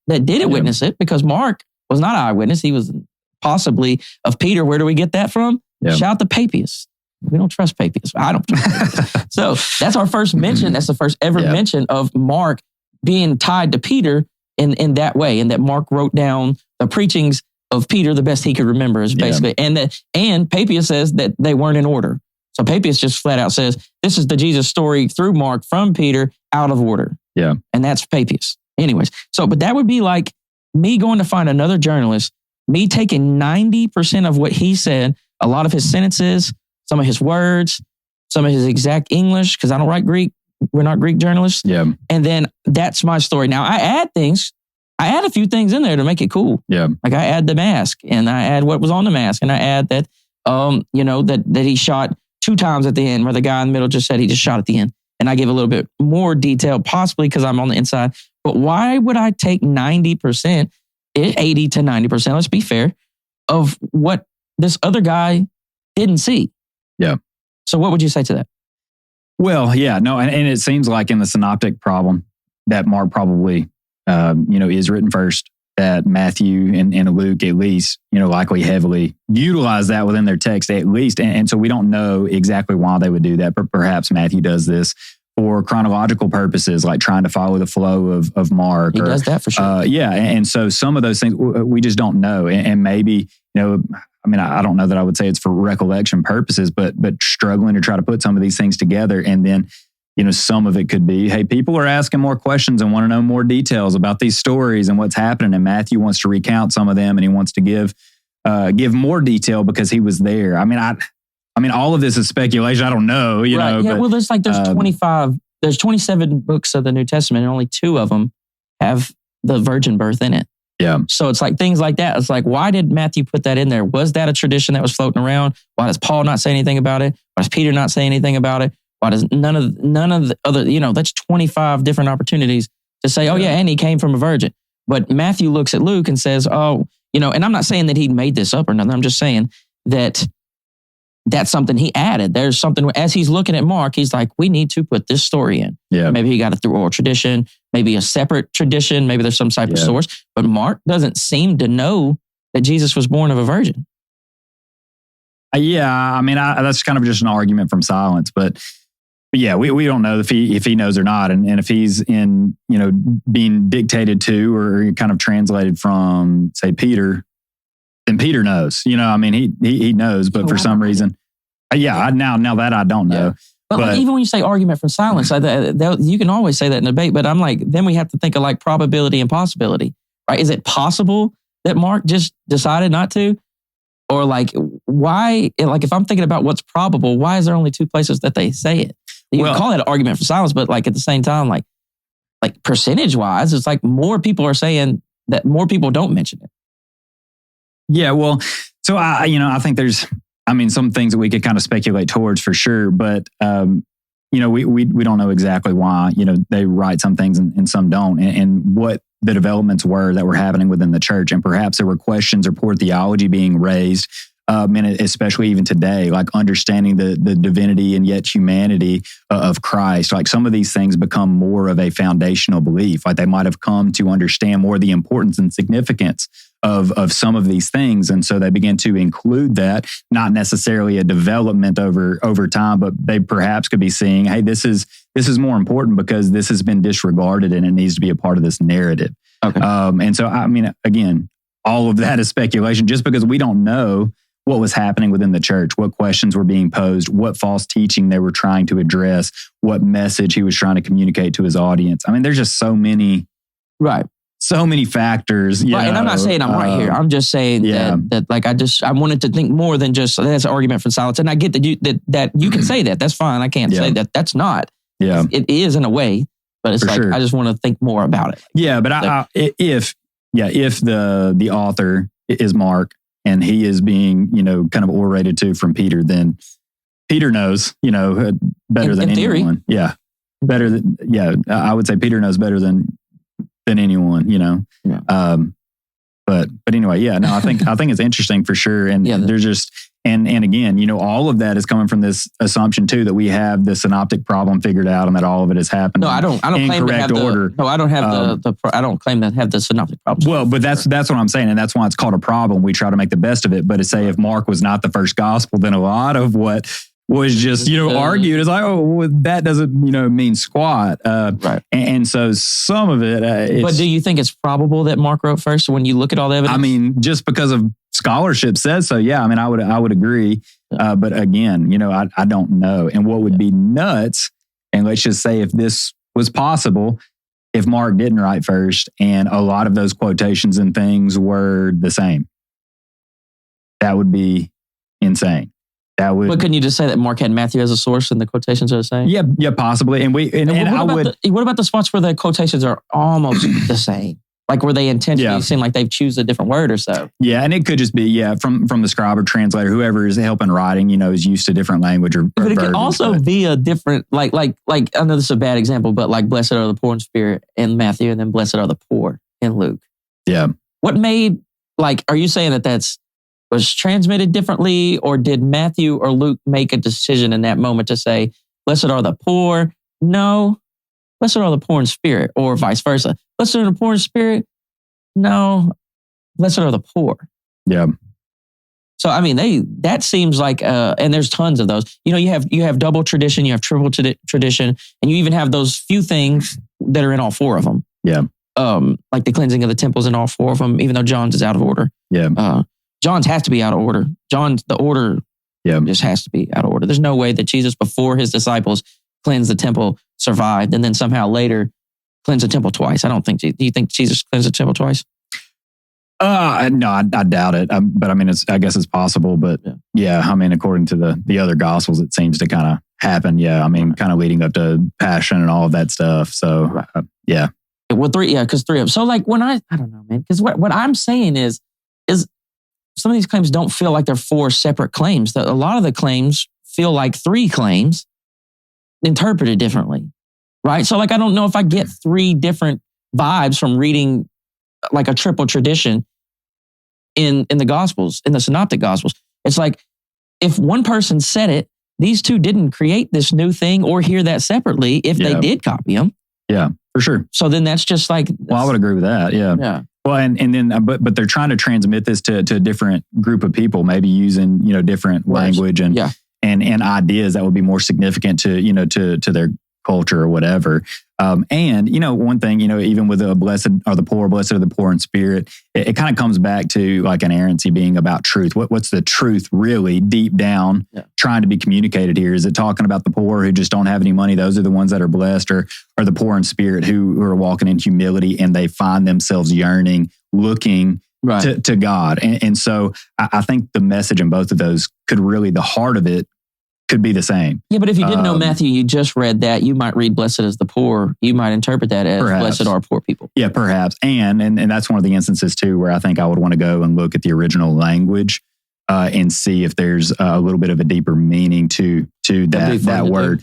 S3: didn't witness it, because Mark was not an eyewitness. He was possibly of Peter. Where do we get that from? Yeah. Shout out to Papias. We don't trust Papias. I don't trust Papias. So that's our first mention. That's the first ever mention of Mark being tied to Peter in that way. And that Mark wrote down the preachings of Peter the best he could remember, is basically. And Papias says that they weren't in order. So Papias just flat out says, this is the Jesus story through Mark from Peter out of order.
S2: Yeah.
S3: And that's Papias. Anyways, but that would be like me going to find another journalist, me taking 90% of what he said, a lot of his sentences, some of his words, some of his exact English, because I don't write Greek. We're not Greek journalists.
S2: Yeah.
S3: And then that's my story. Now I add a few things in there to make it cool.
S2: Yeah.
S3: Like I add the mask and I add what was on the mask. And I add that, that he shot 2 times at the end, where the guy in the middle just said he just shot at the end. And I give a little bit more detail, possibly because I'm on the inside. But why would I take 90%, 80 to 90%, let's be fair, of what this other guy didn't see?
S2: Yeah.
S3: So what would you say to that?
S2: Well, yeah, no, and it seems like in the synoptic problem that Mark probably, is written first, that Matthew and Luke at least, likely heavily utilize that within their text at least. And so we don't know exactly why they would do that, but perhaps Matthew does this for chronological purposes, like trying to follow the flow of Mark.
S3: He does that for sure.
S2: Yeah. And so some of those things we just don't know. And maybe, I don't know that I would say it's for recollection purposes, but struggling to try to put some of these things together. And then, some of it could be, hey, people are asking more questions and want to know more details about these stories and what's happening. And Matthew wants to recount some of them, and he wants to give more detail because he was there. I mean, all of this is speculation. I don't know, you know.
S3: Yeah,
S2: but,
S3: there's 27 books of the New Testament, and only 2 of them have the virgin birth in it.
S2: Yeah.
S3: So it's like things like that. It's like, why did Matthew put that in there? Was that a tradition that was floating around? Why does Paul not say anything about it? Why does Peter not say anything about it? Why does none of the other, that's 25 different opportunities to say, and he came from a virgin. But Matthew looks at Luke and says, and I'm not saying that he made this up or nothing. I'm just saying that that's something he added. There's something, as he's looking at Mark, he's like, we need to put this story in.
S2: Yeah.
S3: Maybe he got it through oral tradition, maybe a separate tradition, maybe there's some type of source. But Mark doesn't seem to know that Jesus was born of a virgin.
S2: Yeah, that's kind of just an argument from silence, but yeah, we don't know if he knows or not, and if he's in being dictated to or kind of translated from, say, Peter, then Peter knows. He knows, but for some reason, now that I don't know.
S3: But like, even when you say argument from silence, you can always say that in debate. But I'm like, then we have to think of like probability and possibility, right? Is it possible that Mark just decided not to? Or like, why, like if I'm thinking about what's probable, why is there only 2 places that they say it? You can call that an argument for silence, but like at the same time, like percentage wise, it's like more people are saying that more people don't mention it.
S2: Yeah, well, so I think there's, some things that we could kind of speculate towards for sure, but we don't know exactly why, they write some things and some don't, and what the developments were that were happening within the church. And perhaps there were questions or poor theology being raised, especially even today, like understanding the divinity and yet humanity of Christ. Like some of these things become more of a foundational belief. Like they might have come to understand more the importance and significance of some of these things. And so they begin to include that, not necessarily a development over time, but they perhaps could be seeing, hey, this is more important because this has been disregarded and it needs to be a part of this narrative.
S3: Okay.
S2: And so, again, all of that is speculation just because we don't know what was happening within the church, what questions were being posed, what false teaching they were trying to address, what message he was trying to communicate to his audience. I mean, there's just so many factors.
S3: Right. And I'm not saying I'm right here. I'm just saying that like, I wanted to think more than just, that's an argument for silence. And I get that you can say that. That's fine. I can't say that. That's not.
S2: Yeah.
S3: It is in a way, but it's I just want to think more about it.
S2: Yeah. But if the author is Mark and he is being, kind of orated to from Peter, then Peter knows, better than anyone. Yeah. I would say Peter knows better than anyone,
S3: Yeah.
S2: But anyway, I think it's interesting for sure. And there's just, and again, all of that is coming from this assumption too, that we have the synoptic problem figured out and that all of it has happened.
S3: No, I don't claim to have order. I don't have I don't claim to have the synoptic problem.
S2: Well, but that's what I'm saying. And that's why it's called a problem. We try to make the best of it. But to say if Mark was not the first gospel, then a lot of what was just, argued is like, that doesn't, mean squat.
S3: Right.
S2: And so some of it.
S3: But do you think it's probable that Mark wrote first when you look at all the evidence?
S2: I mean, just because of scholarship says so. Yeah. I mean, I would agree. But again, I don't know. And what would be nuts, and let's just say if this was possible, if Mark didn't write first and a lot of those quotations and things were the same, that would be insane.
S3: But couldn't you just say that Mark had Matthew as a source and the quotations are the same?
S2: Yeah, possibly.
S3: What about the spots where the quotations are almost the same? Like where they intentionally seem like they've choose a different word or so?
S2: Yeah, and it could just be from the scribe or translator, whoever is helping writing, is used to different language or
S3: but it could also be a different, like I know this is a bad example, but like blessed are the poor in spirit in Matthew, and then blessed are the poor in Luke.
S2: Yeah.
S3: What made are you saying that was transmitted differently, or did Matthew or Luke make a decision in that moment to say, blessed are the poor? No, blessed are the poor in spirit, or vice versa. Blessed are the poor in spirit? No, blessed are the poor.
S2: Yeah.
S3: So, I mean, that seems like, and there's tons of those. You have double tradition, you have triple tradition, and you even have those few things that are in all four of them.
S2: Yeah.
S3: Like the cleansing of the temples in all four of them, even though John's is out of order.
S2: Yeah.
S3: John's has to be out of order. The order just has to be out of order. There's no way that Jesus, before his disciples cleansed the temple, survived, and then somehow later cleansed the temple twice. I don't think. Do you think Jesus cleansed the temple twice?
S2: No, I doubt it. But I mean, I guess it's possible. But I mean, according to the other gospels, it seems to kind of happen. Yeah, I mean, kind of leading up to passion and all of that stuff. So yeah.
S3: Well, because three of them. So like when I don't know, man, because what I'm saying is some of these claims don't feel like they're four separate claims. A lot of the claims feel like three claims interpreted differently, right? So like, I don't know if I get three different vibes from reading like a triple tradition in the Gospels, in the Synoptic Gospels. It's like, if one person said it, these two didn't create this new thing or hear that separately if they did copy them.
S2: Yeah, for sure.
S3: So then that's just like...
S2: Well, I would agree with that, yeah. Well, and then, but they're trying to transmit this to a different group of people, maybe using, different language and ideas that would be more significant to their culture or whatever. And, one thing, even with blessed are the poor in spirit, it kind of comes back to like inerrancy being about truth. What's the truth really deep down trying to be communicated here? Is it talking about the poor who just don't have any money? Those are the ones that are blessed, or the poor in spirit who are walking in humility and they find themselves yearning, looking to God. And so I think the message in both of those could really, the heart of it could be the same.
S3: Yeah, but if you didn't know Matthew, you just read that, you might read blessed as the poor. You might interpret that as blessed are poor people.
S2: Yeah, perhaps. And that's one of the instances too where I think I would want to go and look at the original language and see if there's a little bit of a deeper meaning to that word.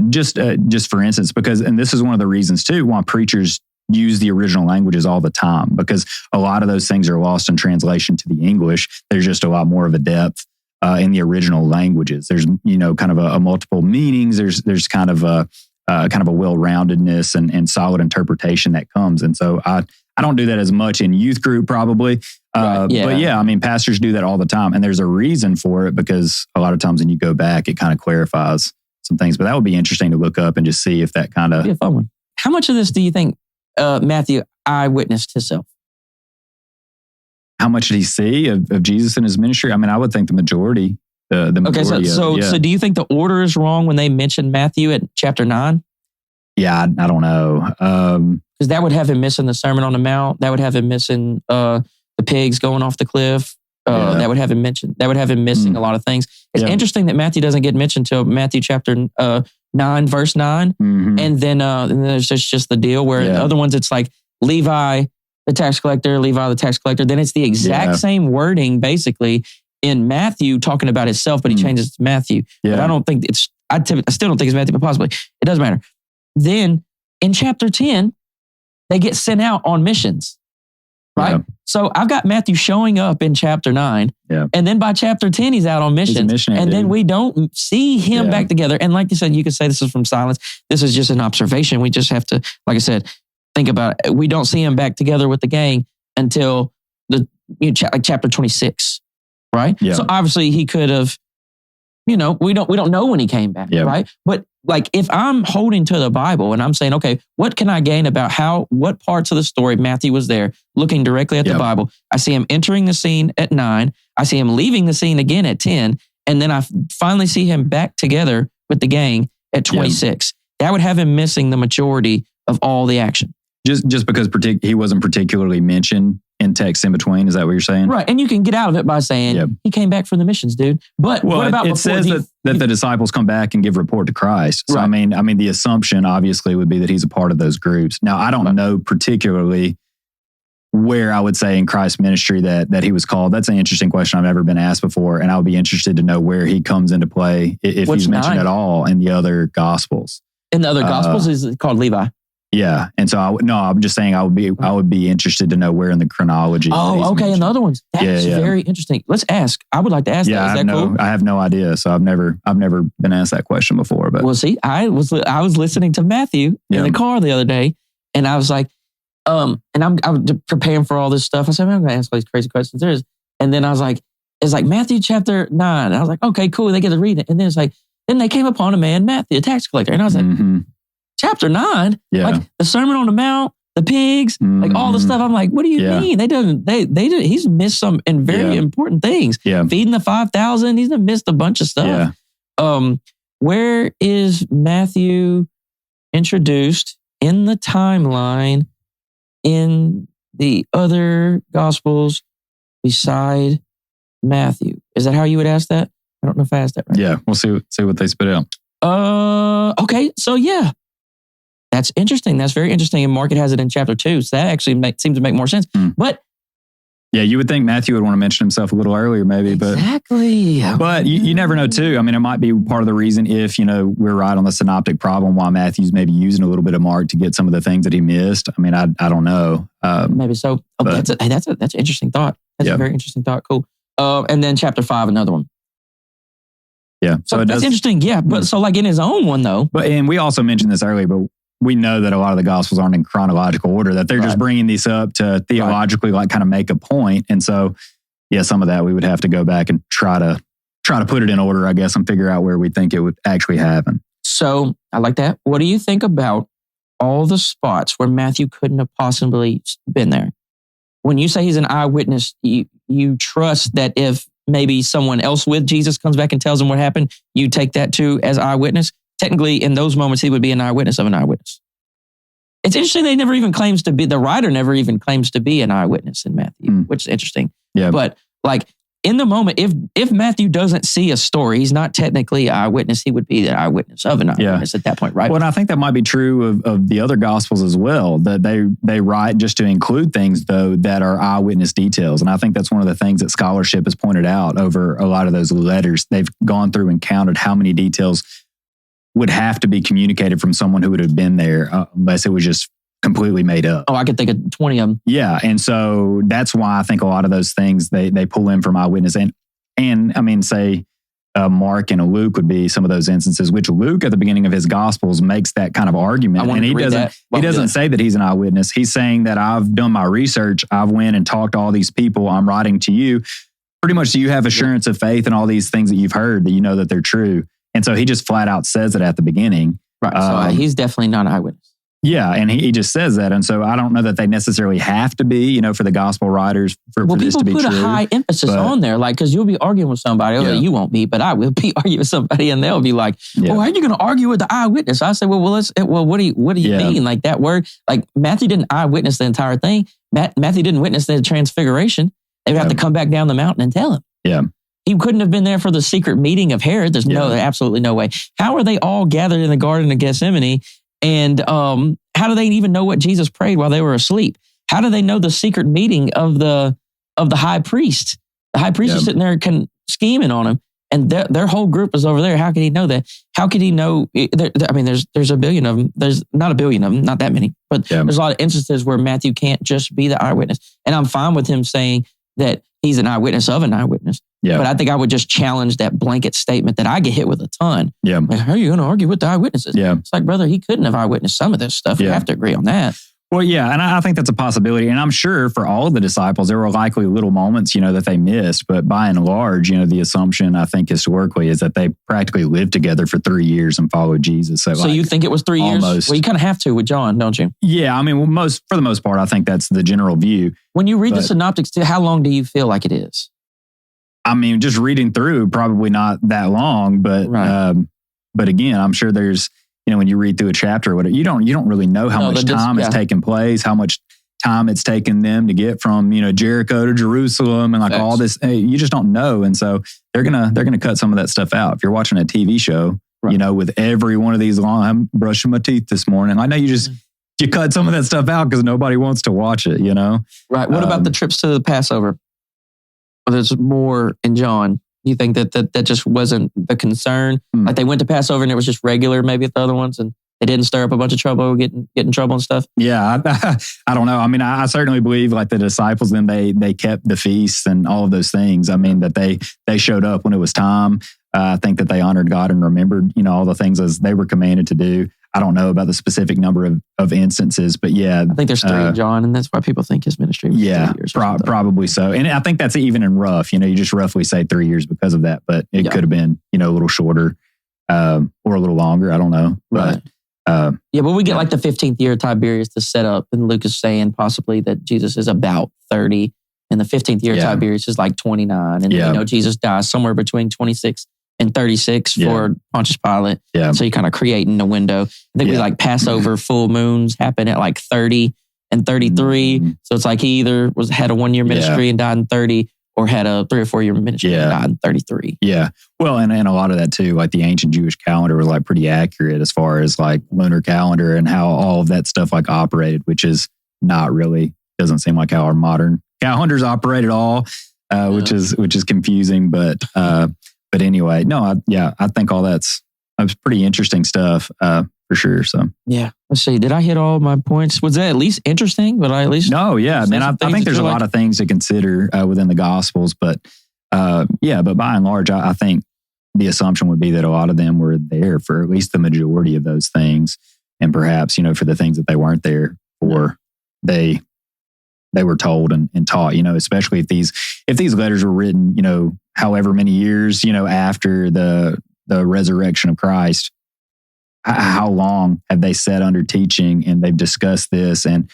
S2: Just for instance, and this is one of the reasons too why preachers use the original languages all the time, because a lot of those things are lost in translation to the English. There's just a lot more of a depth in the original languages. There's, kind of a multiple meanings. There's kind of a well-roundedness and solid interpretation that comes. And so I don't do that as much in youth group probably. But I mean, pastors do that all the time. And there's a reason for it, because a lot of times when you go back, it kind of clarifies some things. But that would be interesting to look up and just see if that kind of...
S3: Be a fun one. How much of this do you think Matthew eyewitnessed himself?
S2: how much did he see of Jesus in his ministry? I mean, I would think the majority. The majority
S3: so do you think the order is wrong when they mention Matthew at chapter 9?
S2: Yeah, I don't know.
S3: Because that would have him missing the Sermon on the Mount. That would have him missing the pigs going off the cliff. That would have him missing a lot of things. It's interesting that Matthew doesn't get mentioned till Matthew chapter 9, verse 9.
S2: Mm-hmm.
S3: And then there's just the deal where the other ones, it's like Levi, the tax collector, Then it's the exact same wording, basically, in Matthew talking about himself, but he changes it to Matthew.
S2: Yeah.
S3: But I don't think I still don't think it's Matthew, but possibly. It doesn't matter. Then in chapter 10, they get sent out on missions, right?
S2: Yeah.
S3: So I've got Matthew showing up in chapter 9.
S2: Yeah.
S3: And then by chapter 10, he's out on missions. And then we don't see him back together. And like you said, you could say this is from silence. This is just an observation. We just have to, like I said, think about it. We don't see him back together with the gang until chapter 26. Right?
S2: Yeah.
S3: So obviously he could have, we don't know when he came back, right? But like if I'm holding to the Bible and I'm saying, okay, what can I gain about what parts of the story Matthew was there looking directly at the Bible? I see him entering the scene at 9. I see him leaving the scene again at 10. And then I finally see him back together with the gang at 26. That would have him missing the majority of all the action.
S2: Just because he wasn't particularly mentioned in text in between, is that what you're saying?
S3: Right, and you can get out of it by saying he came back from the missions, dude. But what about
S2: it says that the disciples come back and give report to Christ. So I mean, the assumption obviously would be that he's a part of those groups. Now, I don't know particularly where I would say in Christ's ministry that he was called. That's an interesting question I've never been asked before, and I would be interested to know where he comes into play if he's mentioned at all in the other Gospels.
S3: In the other Gospels, is called Levi.
S2: Yeah, and so I'm just saying I would be interested to know where in the chronology.
S3: Oh, okay, in the other ones, that's very interesting. Let's ask. I would like to ask that. Is that cool?
S2: I have no idea, so I've never been asked that question before. But
S3: see, I was listening to Matthew in the car the other day, and I was like, and I was preparing for all this stuff. I said, I'm going to ask all these crazy questions. And then I was like, it's like Matthew chapter 9. And I was like, okay, cool. They get to read it, and then it's like, then they came upon a man, Matthew, a tax collector, and I was like. Chapter 9, like the Sermon on the Mount, the pigs, like all the stuff. I'm like, what do you mean? He's missed some very important things. Yeah. Feeding the 5,000, he's missed a bunch of stuff. Yeah. Where is Matthew introduced in the timeline in the other Gospels beside Matthew? Is that how you would ask that? I don't know if I asked that right.
S2: Yeah, we'll see what they spit out.
S3: Okay, so yeah. That's interesting. That's very interesting. And Mark has it in chapter 2. So that actually seems to make more sense. But
S2: yeah, you would think Matthew would want to mention himself a little earlier, maybe.
S3: Exactly.
S2: But you never know, too. I mean, it might be part of the reason if, we're right on the synoptic problem, why Matthew's maybe using a little bit of Mark to get some of the things that he missed. I mean, I don't know.
S3: Maybe so. That's an interesting thought. That's a very interesting thought. Cool. And then chapter 5, another one.
S2: Yeah.
S3: So that's interesting. Yeah. But so like in his own one, though.
S2: And we also mentioned this earlier, but we know that a lot of the Gospels aren't in chronological order, that they're just bringing these up to theologically like kind of make a point. And so, yeah, some of that we would have to go back and try to put it in order, I guess, and figure out where we think it would actually happen.
S3: So I like that. What do you think about all the spots where Matthew couldn't have possibly been there? When you say he's an eyewitness, you trust that if maybe someone else with Jesus comes back and tells him what happened, you take that too as eyewitness? Technically, in those moments, he would be an eyewitness of an eyewitness. It's interesting the writer never even claims to be an eyewitness in Matthew, which is interesting. Yeah. But like in the moment, if Matthew doesn't see a story, he's not technically an eyewitness. He would be the eyewitness of an eyewitness at that point, right?
S2: Well, and I think that might be true of the other Gospels as well, that they write just to include things, though, that are eyewitness details. And I think that's one of the things that scholarship has pointed out over a lot of those letters. They've gone through and counted how many details would have to be communicated from someone who would have been there unless it was just completely made up.
S3: Oh, I could think of 20 of them.
S2: Yeah, and so that's why I think a lot of those things they pull in from eyewitness. And I mean, say Mark and Luke would be some of those instances, which Luke at the beginning of his Gospels makes that kind of argument. And he doesn't say that he's an eyewitness. He's saying that I've done my research. I've went and talked to all these people. I'm writing to you. Pretty much, do you have assurance of faith and all these things that you've heard that you know that they're true? And so he just flat out says it at the beginning.
S3: Right. So he's definitely not an eyewitness.
S2: Yeah, and he just says that. And so I don't know that they necessarily have to be, for the gospel writers for this to be true.
S3: People put a high emphasis on there, like, because you'll be arguing with somebody. You won't be, but I will be arguing with somebody, and they'll be like, "Well, how are you going to argue with the eyewitness?" I say, "Well, what do you mean? Like that word? Like Matthew didn't eyewitness the entire thing. Matthew didn't witness the transfiguration. They would have to come back down the mountain and tell him.
S2: Yeah."
S3: He couldn't have been there for the secret meeting of Herod. There's absolutely no way. How are they all gathered in the Garden of Gethsemane? And how do they even know what Jesus prayed while they were asleep? How do they know the secret meeting of the high priest? The high priest is sitting there scheming on him, and their whole group is over there. How could he know that? How could he know? There's a billion of them. There's not a billion of them, not that many, but there's a lot of instances where Matthew can't just be the eyewitness. And I'm fine with him saying that he's an eyewitness of an eyewitness. Yeah. But I think I would just challenge that blanket statement that I get hit with a ton.
S2: Yeah.
S3: Like, how are you going to argue with the eyewitnesses?
S2: Yeah.
S3: It's like, brother, he couldn't have eyewitnessed some of this stuff. We have to agree on that.
S2: Well, yeah, and I think that's a possibility. And I'm sure for all of the disciples, there were likely little moments, that they missed. But by and large, the assumption, I think, historically is that they practically lived together for 3 years and followed Jesus. So
S3: you think it was 3 years?
S2: Almost.
S3: Well, you kind of have to with John, don't you?
S2: Yeah, for the most part, I think that's the general view.
S3: When you read the synoptics, how long do you feel like it is?
S2: Just reading through, probably not that long, but again, I'm sure there's, when you read through a chapter, you don't really know how much time has taken place, how much time it's taken them to get from, Jericho to Jerusalem and all this. You just don't know, and so they're gonna cut some of that stuff out. If you're watching a TV show, with every one of these long, I'm brushing my teeth this morning. I know you cut some of that stuff out because nobody wants to watch it.
S3: Right. What about the trips to the Passover? There's more in John. You think that just wasn't the concern? Like they went to Passover and it was just regular, maybe at the other ones, and they didn't stir up a bunch of trouble, get in trouble and stuff?
S2: Yeah, I don't know. I certainly believe like the disciples, then they kept the feasts and all of those things. That they showed up when it was time. I think that they honored God and remembered, all the things as they were commanded to do. I don't know about the specific number of instances, but yeah.
S3: I think there's 3 in John, and that's why people think his ministry was 3 years.
S2: Probably so. And I think that's even in rough, you just roughly say 3 years because of that, but it could have been, a little shorter or a little longer. I don't know. But,
S3: but we get like the 15th year of Tiberius to set up, and Luke is saying possibly that Jesus is about 30, and the 15th year of Tiberius is like 29. And Jesus dies somewhere between 26 and 36 for Pontius Pilate. Yeah. So you're kind of creating a window. I think we like Passover full moons happen at like 30 and 33. Mm-hmm. So it's like he either had a 1 year ministry and died in 30, or had a 3 or 4 year ministry and died in 33.
S2: Yeah. Well, and a lot of that too, like the ancient Jewish calendar was like pretty accurate as far as like lunar calendar and how all of that stuff like operated, which is not really, doesn't seem like how our modern calendars operate at all, which is confusing. But anyway, no, I think all that's pretty interesting stuff for sure. So
S3: yeah, let's see. Did I hit all my points? Was that at least interesting? But I at least
S2: no, yeah, man. I think there's a lot of things to consider within the Gospels, but but by and large, I think the assumption would be that a lot of them were there for at least the majority of those things, and perhaps for the things that they weren't there for, they were told and taught. Especially if these letters were written, however many years, after the resurrection of Christ, how long have they sat under teaching and they've discussed this? And,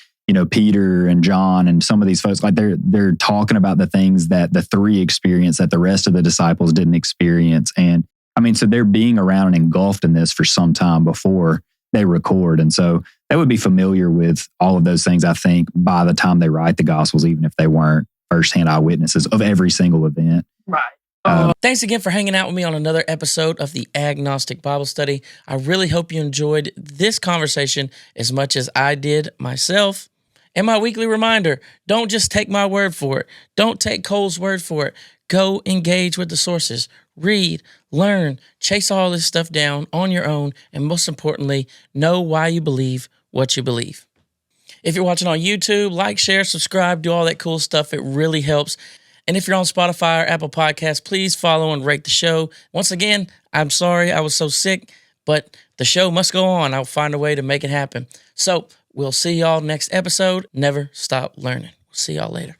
S2: Peter and John and some of these folks, like they're talking about the things that the 3 experienced that the rest of the disciples didn't experience. And so they're being around and engulfed in this for some time before they record. And so they would be familiar with all of those things, I think, by the time they write the Gospels, even if they weren't firsthand eyewitnesses of every single event.
S3: Right.
S1: Thanks again for hanging out with me on another episode of the Agnostic Bible Study. I really hope you enjoyed this conversation as much as I did myself. And my weekly reminder, don't just take my word for it. Don't take Cole's word for it. Go engage with the sources. Read, learn, chase all this stuff down on your own, and most importantly, know why you believe what you believe. If you're watching on YouTube, like, share, subscribe, do all that cool stuff. It really helps. And if you're on Spotify or Apple Podcasts, please follow and rate the show. Once again, I'm sorry I was so sick, but the show must go on. I'll find a way to make it happen. So we'll see y'all next episode. Never stop learning. We'll see y'all later.